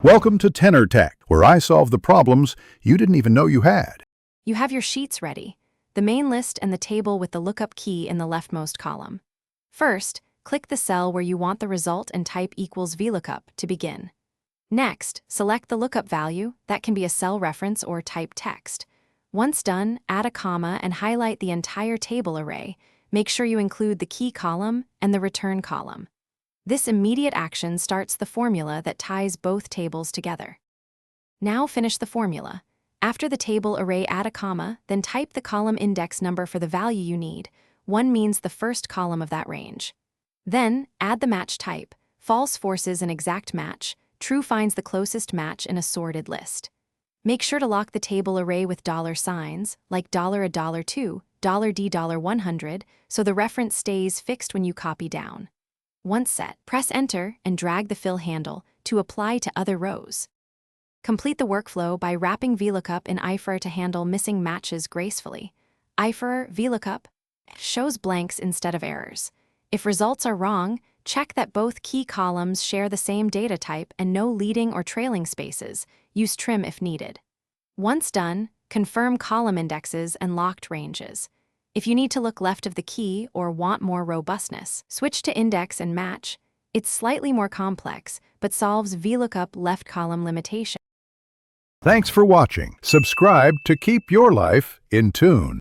Welcome to Tenor Tech, where I solve the problems you didn't even know you had. You have your sheets ready, the main list and the table with the lookup key in the leftmost column. First, click the cell where you want the result and type equals VLOOKUP to begin. Next, select the lookup value, that can be a cell reference or type text. Once done, add a comma and highlight the entire table array. Make sure you include the key column and the return column. This immediate action starts the formula that ties both tables together. Now finish the formula. After the table array, add a comma, then type the column index number for the value you need. 1 means the first column of that range. Then, add the match type. False forces an exact match. True finds the closest match in a sorted list. Make sure to lock the table array with $signs, like $1, $2, $D, $100, so the reference stays fixed when you copy down. Once set, press Enter and drag the fill handle to apply to other rows. Complete the workflow by wrapping VLOOKUP in IFR to handle missing matches gracefully. IFR VLOOKUP shows blanks instead of errors. If results are wrong, check that both key columns share the same data type and no leading or trailing spaces. Use trim if needed. Once done, confirm column indexes and locked ranges. If you need to look left of the key or want more robustness, switch to index and match. It's slightly more complex, but solves VLOOKUP left column limitation. Thanks for watching. Subscribe to keep your life in tune.